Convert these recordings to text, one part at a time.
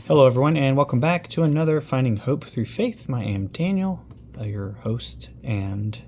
Hello, everyone, and welcome back to another Finding Hope Through Faith. I am Daniel, your host and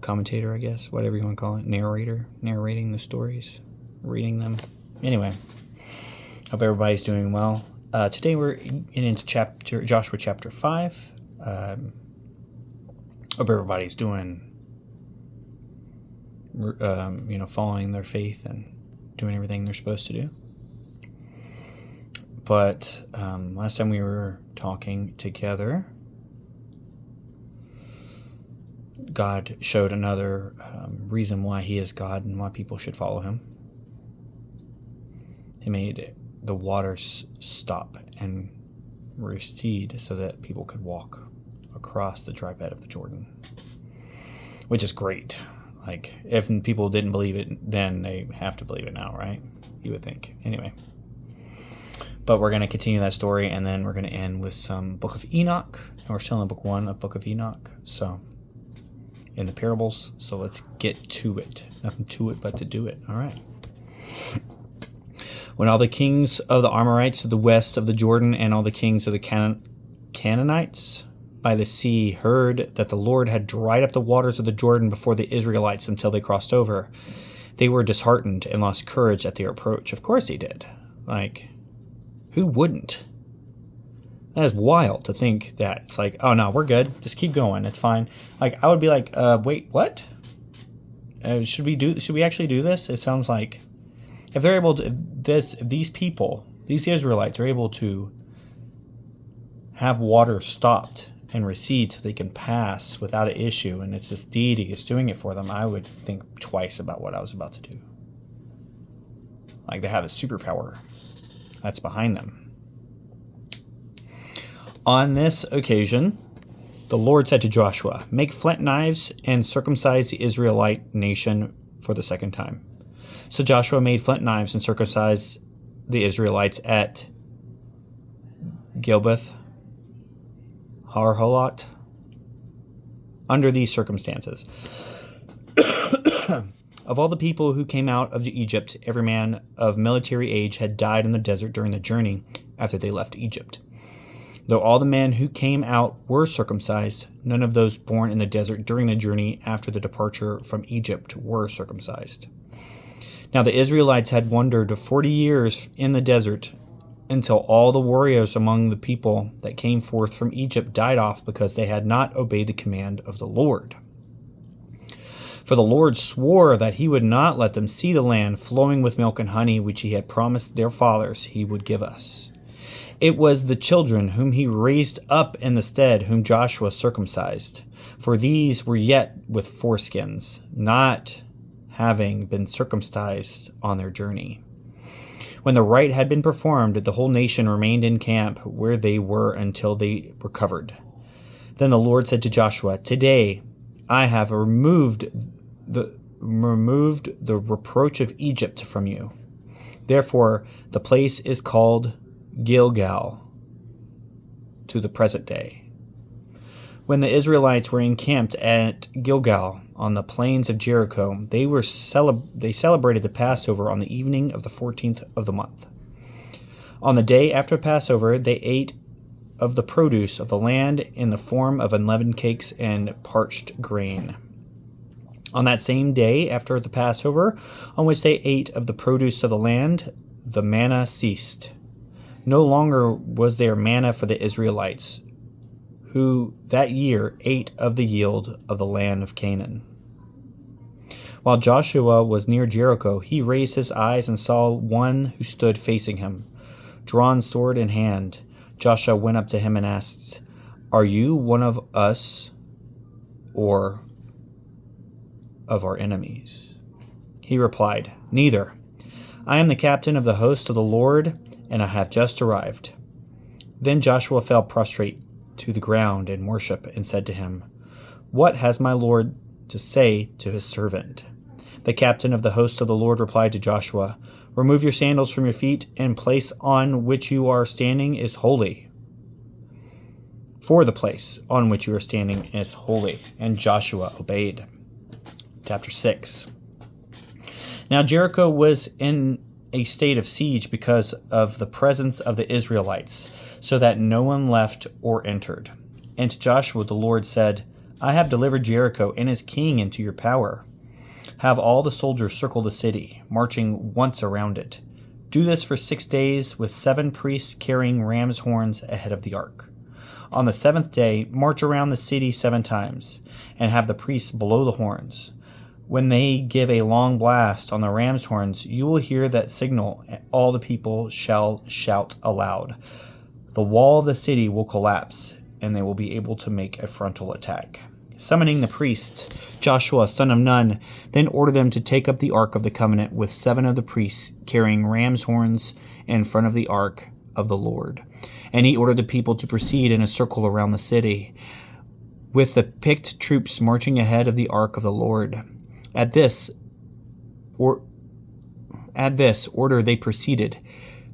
commentator, I guess, whatever you want to call it, narrator, narrating the stories, reading them. Anyway, hope everybody's doing well. Today we're into Joshua chapter 5. Hope everybody's doing, following their faith and doing everything they're supposed to do. But last time we were talking together, God showed another reason why he is God and why people should follow him. He made the waters stop and recede so that people could walk across the dry bed of the Jordan, which is great. Like, if people didn't believe it, then they have to believe it now, right? You would think. Anyway. But we're going to continue that story, and then we're going to end with some Book of Enoch. And we're still in book 1 of Book of Enoch, so in the parables. So let's get to it. Nothing to it but to do it. All right. When all the kings of the Amorites to the west of the Jordan and all the kings of the Canaanites by the sea heard that the Lord had dried up the waters of the Jordan before the Israelites until they crossed over, they were disheartened and lost courage at their approach. Of course they did. Who wouldn't? That is wild to think that. It's like, oh no, we're good. Just keep going. It's fine. I would be like, wait, what? Should we actually do this? It sounds like if they're able to, if these people, these Israelites are able to have water stopped and recede so they can pass without an issue, and it's this deity is doing it for them, I would think twice about what I was about to do. Like, they have a superpower that's behind them. On this occasion, the Lord said to Joshua, "Make flint knives and circumcise the Israelite nation for the second time." So Joshua made flint knives and circumcised the Israelites at Gilboth, Harholot. Under these circumstances, of all the people who came out of Egypt, every man of military age had died in the desert during the journey after they left Egypt. Though all the men who came out were circumcised, none of those born in the desert during the journey after the departure from Egypt were circumcised. Now the Israelites had wandered 40 years in the desert until all the warriors among the people that came forth from Egypt died off because they had not obeyed the command of the Lord. For the Lord swore that he would not let them see the land flowing with milk and honey, which he had promised their fathers he would give us. It was the children whom he raised up in the stead whom Joshua circumcised, for these were yet with foreskins, not having been circumcised on their journey. When the rite had been performed, the whole nation remained in camp where they were until they recovered. Then the Lord said to Joshua, "Today I have removed the reproach of Egypt from you." Therefore, the place is called Gilgal to the present day. When the Israelites were encamped at Gilgal on the plains of Jericho, they celebrated the Passover on the evening of the 14th of the month. On the day after Passover, they ate of the produce of the land in the form of unleavened cakes and parched grain. On that same day after the Passover, on which they ate of the produce of the land, the manna ceased. No longer was there manna for the Israelites, who that year ate of the yield of the land of Canaan. While Joshua was near Jericho, he raised his eyes and saw one who stood facing him, drawn sword in hand. Joshua went up to him and asked, "Are you one of us or of our enemies?" He replied, "Neither. I am the captain of the host of the Lord, and I have just arrived." Then Joshua fell prostrate to the ground in worship and said to him, "What has my Lord to say to his servant?" The captain of the host of the Lord replied to Joshua, "Remove your sandals from your feet, and place on which you are standing is holy. For the place on which you are standing is holy." And Joshua obeyed. Chapter 6. Now Jericho was in a state of siege because of the presence of the Israelites, so that no one left or entered. And to Joshua the Lord said, I have delivered Jericho and its king into your power. Have all the soldiers circle the city, marching once around it. Do this for 6 days, with 7 priests carrying ram's horns ahead of the ark. On the 7th day, march around the city 7 times, and have the priests blow the horns. When they give a long blast on the ram's horns, you will hear that signal, and all the people shall shout aloud. The wall of the city will collapse, and they will be able to make a frontal attack. Summoning the priests, Joshua, son of Nun, then ordered them to take up the Ark of the Covenant with 7 of the priests carrying ram's horns in front of the Ark of the Lord. And he ordered the people to proceed in a circle around the city, with the picked troops marching ahead of the Ark of the Lord. At this order they proceeded,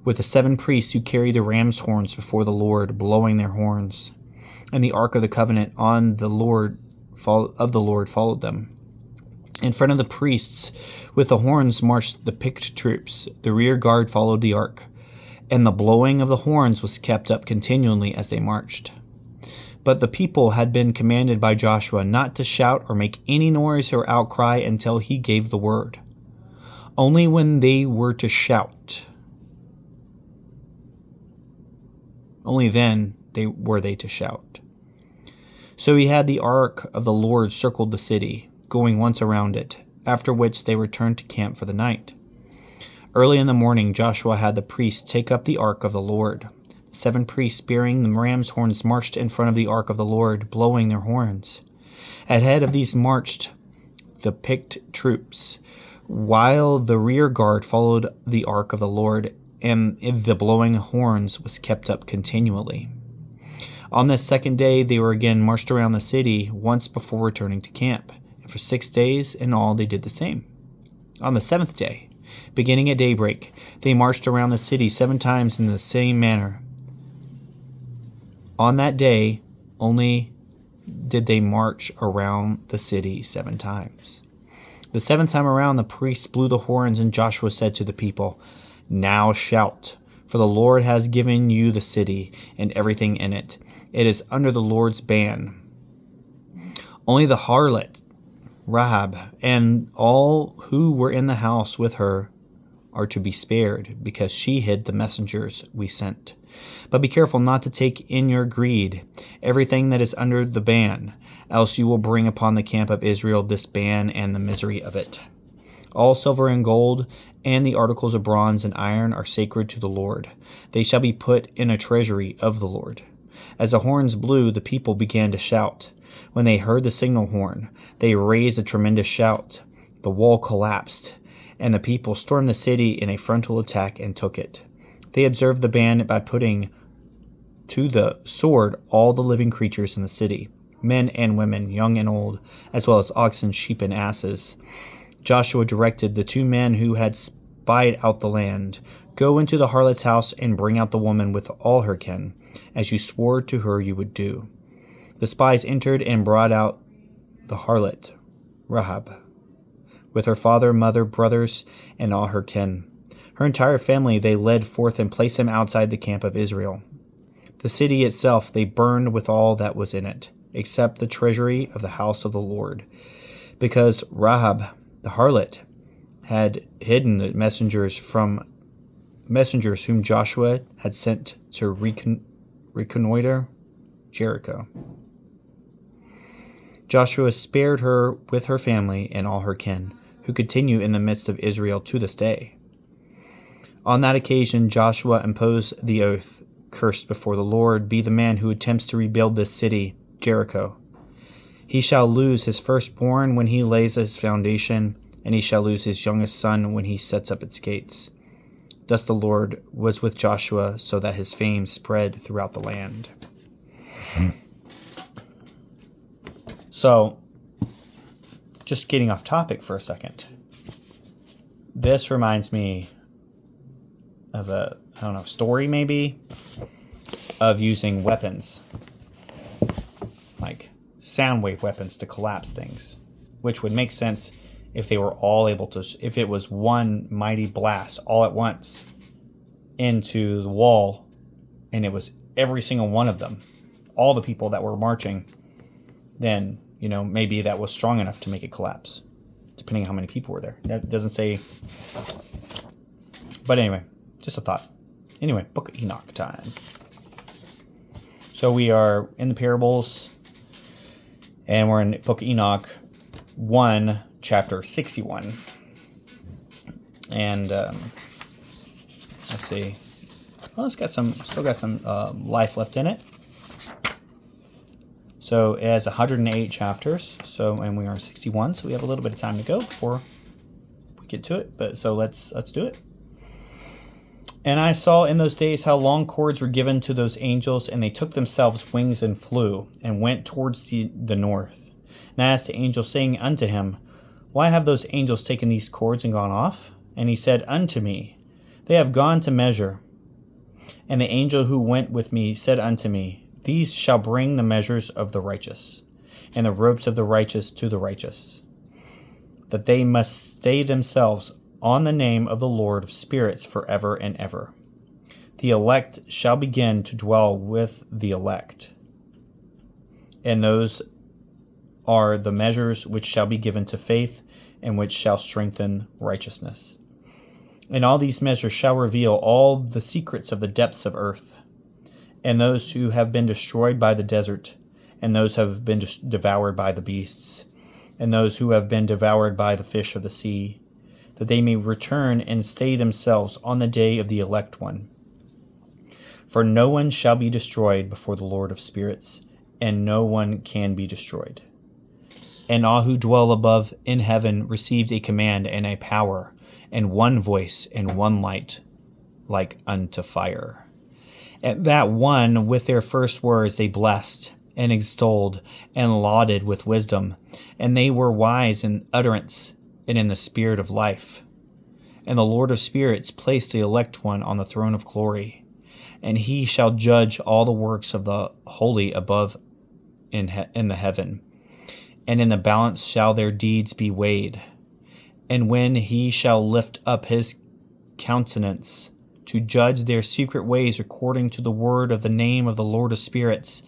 with the 7 priests who carried the ram's horns before the Lord, blowing their horns. And the Ark of the Covenant of the Lord followed them. In front of the priests, with the horns, marched the picked troops. The rear guard followed the Ark, and the blowing of the horns was kept up continually as they marched. But the people had been commanded by Joshua not to shout or make any noise or outcry until he gave the word. Only when they were to shout, only then were they to shout. So he had the ark of the Lord circled the city, going once around it, after which they returned to camp for the night. Early in the morning, Joshua had the priests take up the ark of the Lord. The 7 priests bearing the ram's horns marched in front of the ark of the Lord, blowing their horns. Ahead of these marched the picked troops, while the rear guard followed the ark of the Lord, and the blowing horns was kept up continually. On this 2nd day, they were again marched around the city once before returning to camp, and for 6 days in all they did the same. On the 7th day, beginning at daybreak, they marched around the city 7 times in the same manner. On that day only did they march around the city 7 times. The 7th time around, the priests blew the horns, and Joshua said to the people, Now shout, for the Lord has given you the city and everything in it. It is under the Lord's ban. Only the harlot, Rahab, and all who were in the house with her are to be spared, because she hid the messengers we sent. But be careful not to take in your greed everything that is under the ban, else you will bring upon the camp of Israel this ban and the misery of it. All silver and gold and the articles of bronze and iron are sacred to the Lord. They shall be put in a treasury of the Lord. As the horns blew, the people began to shout. When they heard the signal horn, they raised a tremendous shout. The wall collapsed, and the people stormed the city in a frontal attack and took it. They observed the ban by putting to the sword all the living creatures in the city, men and women, young and old, as well as oxen, sheep, and asses. Joshua directed the 2 men who had spied out the land, Go into the harlot's house and bring out the woman with all her kin, as you swore to her you would do. The spies entered and brought out the harlot, Rahab, with her father, mother, brothers, and all her kin. Her entire family they led forth and placed them outside the camp of Israel. The city itself they burned with all that was in it, except the treasury of the house of the Lord, because Rahab, the harlot, had hidden the messengers whom Joshua had sent to reconnoiter Jericho. Joshua spared her with her family and all her kin, who continue in the midst of Israel to this day. On that occasion, Joshua imposed the oath, Cursed before the Lord be the man who attempts to rebuild this city, Jericho. He shall lose his firstborn when he lays its foundation, and he shall lose his youngest son when he sets up its gates. Thus the Lord was with Joshua, so that his fame spread throughout the land. So, just getting off topic for a second. This reminds me of a, story maybe, of using weapons, like sound wave weapons, to collapse things, which would make sense if they were all able to, if it was one mighty blast all at once into the wall, and it was every single one of them, all the people that were marching, then, maybe that was strong enough to make it collapse, depending on how many people were there. That doesn't say. But anyway, just a thought. Anyway, Book of Enoch time. So we are in the parables, and we're in Book of Enoch 1, chapter 61. And let's see. Well, it's got still got some life left in it. So it has 108 chapters. And we are in 61, so we have a little bit of time to go before we get to it. But so let's do it. And I saw in those days how long cords were given to those angels, and they took themselves wings and flew, and went towards the north. And I asked the angel, saying unto him, Why have those angels taken these cords and gone off? And he said unto me, They have gone to measure. And the angel who went with me said unto me, These shall bring the measures of the righteous, and the ropes of the righteous to the righteous, that they must stay themselves on the name of the Lord of spirits forever and ever. The elect shall begin to dwell with the elect, and those are the measures which shall be given to faith, and which shall strengthen righteousness. And all these measures shall reveal all the secrets of the depths of earth, and those who have been destroyed by the desert, and those who have been devoured by the beasts, and those who have been devoured by the fish of the sea, that they may return and stay themselves on the day of the elect one. For no one shall be destroyed before the Lord of spirits, and no one can be destroyed. And all who dwell above in heaven received a command and a power, and one voice and one light, like unto fire. At that one, with their first words, they blessed and extolled and lauded with wisdom, and they were wise in utterance and in the spirit of life. And the Lord of spirits placed the elect one on the throne of glory, and he shall judge all the works of the holy above in the heaven. And in the balance shall their deeds be weighed. And when he shall lift up his countenance to judge their secret ways according to the word of the name of the Lord of spirits,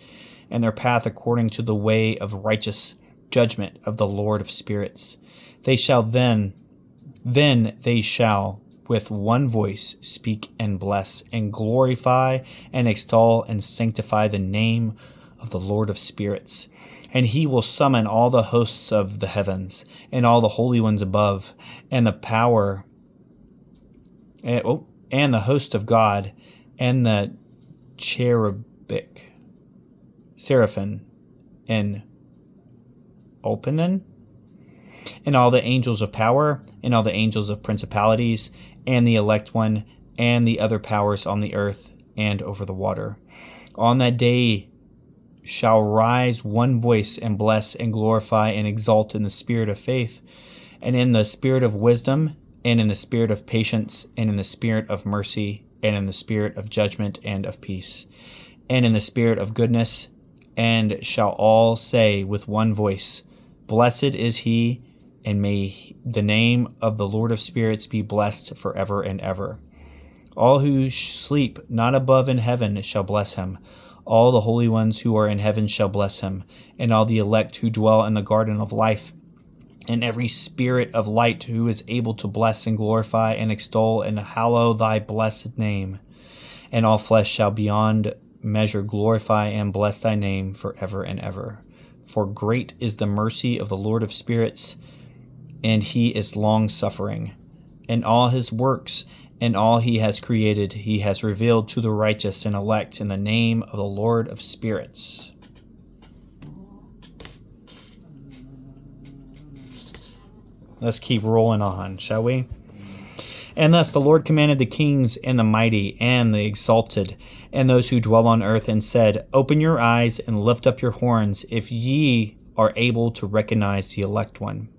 and their path according to the way of righteous judgment of the Lord of spirits, they shall then they shall with one voice speak and bless and glorify and extol and sanctify the name of the Lord of spirits. And he will summon all the hosts of the heavens and all the holy ones above, and the power and the host of God, and the seraphim and Opanen, and all the angels of power, and all the angels of principalities, and the elect one, and the other powers on the earth and over the water. On that day shall rise one voice and bless and glorify and exalt in the spirit of faith, and in the spirit of wisdom, and in the spirit of patience, and in the spirit of mercy, and in the spirit of judgment and of peace, and in the spirit of goodness, and shall all say with one voice, Blessed is he, and may the name of the Lord of spirits be blessed forever and ever. All who sleep not above in heaven shall bless him. All the holy ones who are in heaven shall bless him, and all the elect who dwell in the garden of life, and every spirit of light who is able to bless and glorify and extol and hallow thy blessed name. And all flesh shall beyond measure glorify and bless thy name forever and ever. For great is the mercy of the Lord of spirits, and he is long-suffering. And all his works and all he has created he has revealed to the righteous and elect in the name of the Lord of spirits. Let's keep rolling on, shall we? And thus the Lord commanded the kings and the mighty and the exalted and those who dwell on earth, and said, Open your eyes and lift up your horns, if ye are able to recognize the elect one.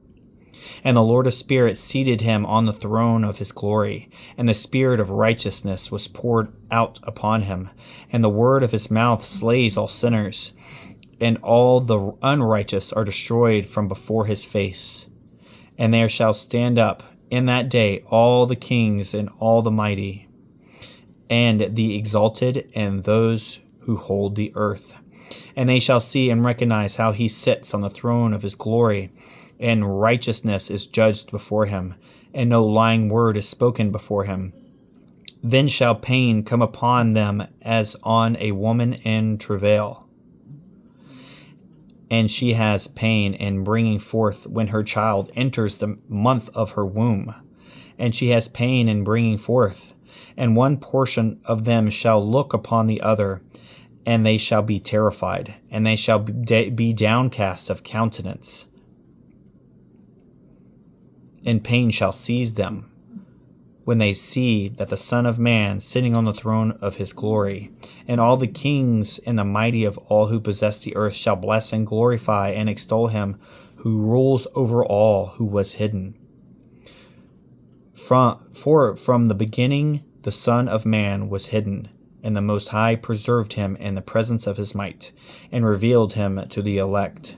And the Lord of spirits seated him on the throne of his glory, and the spirit of righteousness was poured out upon him, and the word of his mouth slays all sinners, and all the unrighteous are destroyed from before his face. And there shall stand up in that day all the kings and all the mighty, and the exalted, and those who hold the earth. And they shall see and recognize how he sits on the throne of his glory, and righteousness is judged before him, and no lying word is spoken before him. Then shall pain come upon them as on a woman in travail, and she has pain in bringing forth when her child enters the month of her womb. And she has pain in bringing forth, and one portion of them shall look upon the other, and they shall be terrified, and they shall be downcast of countenance, and pain shall seize them when they see that the Son of Man sitting on the throne of his glory. And all the kings and the mighty of all who possess the earth shall bless and glorify and extol him who rules over all, who was hidden. For from the beginning the Son of Man was hidden, and the Most High preserved him in the presence of his might, and revealed him to the elect.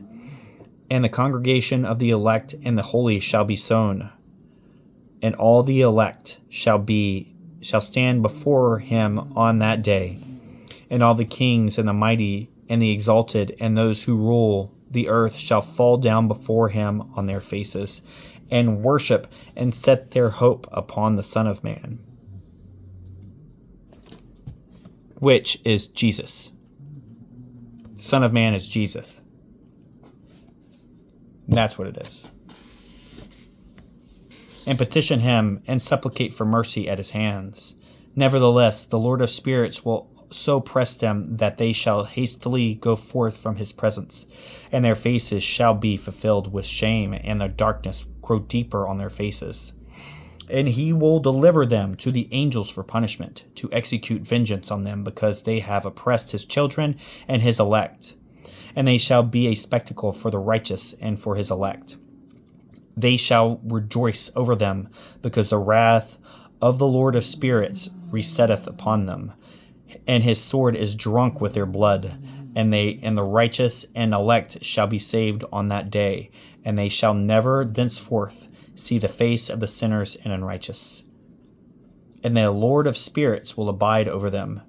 And the congregation of the elect and the holy shall be sown, and all the elect shall stand before him on that day. And all the kings and the mighty and the exalted and those who rule the earth shall fall down before him on their faces, and worship and set their hope upon the Son of Man, which is Jesus. Son of Man is Jesus. That's what it is. And petition him and supplicate for mercy at his hands. Nevertheless, the Lord of spirits will so press them that they shall hastily go forth from his presence, and their faces shall be fulfilled with shame, and the darkness grow deeper on their faces. And he will deliver them to the angels for punishment, to execute vengeance on them, because they have oppressed his children and his elect. And they shall be a spectacle for the righteous and for his elect. They shall rejoice over them, because the wrath of the Lord of spirits resetteth upon them, and his sword is drunk with their blood. And the righteous and elect shall be saved on that day, and they shall never thenceforth see the face of the sinners and unrighteous. And the Lord of spirits will abide over them,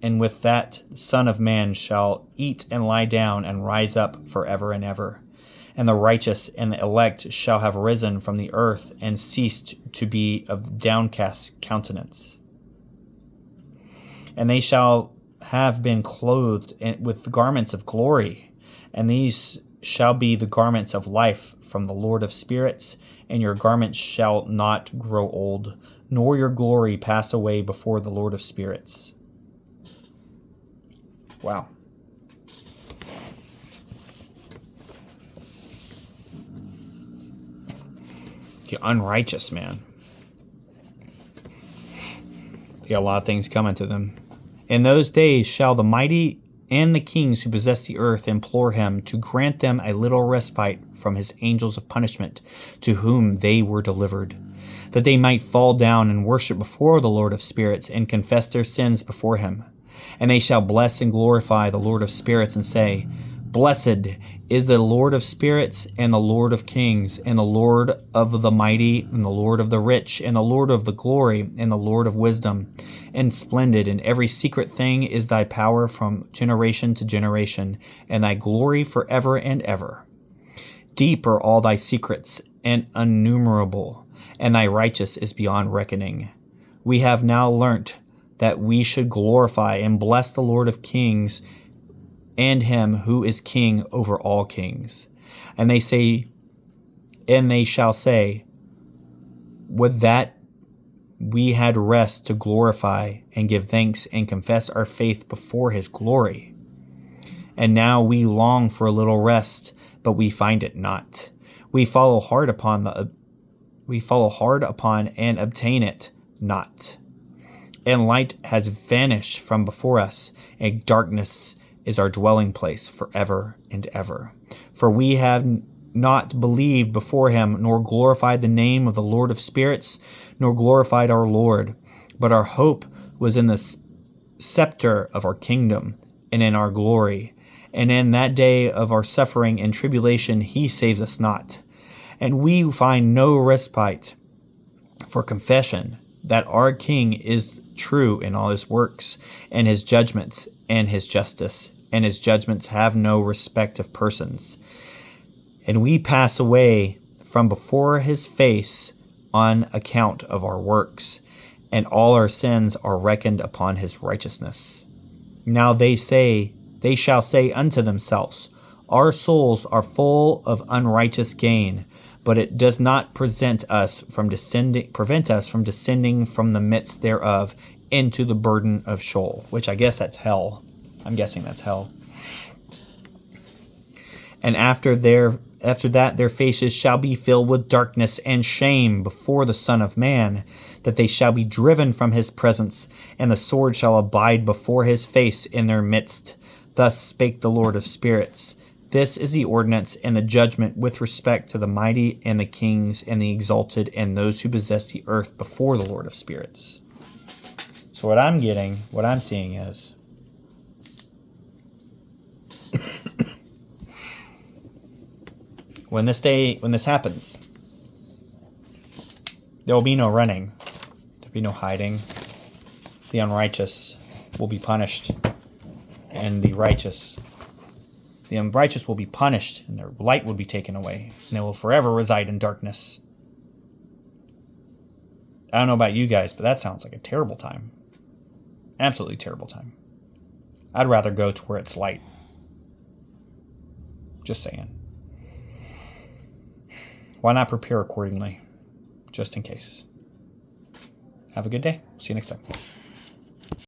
and with that Son of Man shall eat and lie down and rise up forever and ever. And the righteous and the elect shall have risen from the earth and ceased to be of downcast countenance. And they shall have been clothed with garments of glory, and these shall be the garments of life from the Lord of spirits, and your garments shall not grow old, nor your glory pass away before the Lord of spirits. Wow. The unrighteous, man. They got a lot of things coming to them. In those days shall the mighty and the kings who possess the earth implore him to grant them a little respite from his angels of punishment, to whom they were delivered, that they might fall down and worship before the Lord of spirits and confess their sins before him. And they shall bless and glorify the Lord of spirits and say, Blessed is the Lord of spirits, and the Lord of kings, and the Lord of the mighty, and the Lord of the rich, and the Lord of the glory, and the Lord of wisdom. And splendid in every secret thing is thy power from generation to generation, and thy glory forever and ever. Deep are all thy secrets, and innumerable, and thy righteous is beyond reckoning. We have now learnt that we should glorify and bless the Lord of kings, and him who is king over all kings. And they shall say, would that we had rest to glorify and give thanks and confess our faith before his glory. And now we long for a little rest, but we find it not. We follow hard upon and obtain it not. And light has vanished from before us, and darkness is our dwelling place forever and ever. For we have not believed before him, nor glorified the name of the Lord of spirits, nor glorified our Lord. But our hope was in the scepter of our kingdom, and in our glory. And in that day of our suffering and tribulation he saves us not. And we find no respite for confession that our King is true in all his works, and his judgments, and his justice, and his judgments have no respect of persons. And we pass away from before his face on account of our works, and all our sins are reckoned upon his righteousness. Now they shall say unto themselves, our souls are full of unrighteous gain, but it does not prevent us from descending from the midst thereof into the burden of Sheol, which I guess that's hell. I'm guessing that's hell. And after that their faces shall be filled with darkness and shame before the Son of Man, that they shall be driven from his presence, and the sword shall abide before his face in their midst. Thus spake the Lord of spirits. This is the ordinance and the judgment with respect to the mighty and the kings and the exalted and those who possess the earth before the Lord of spirits. So what I'm seeing is when this happens, there will be no running. There will be no hiding. The unrighteous will be punished, and the unrighteous will be punished, and their light will be taken away, and they will forever reside in darkness. I don't know about you guys, but that sounds like a terrible time. Absolutely terrible time. I'd rather go to where it's light. Just saying. Why not prepare accordingly? Just in case. Have a good day. See you next time.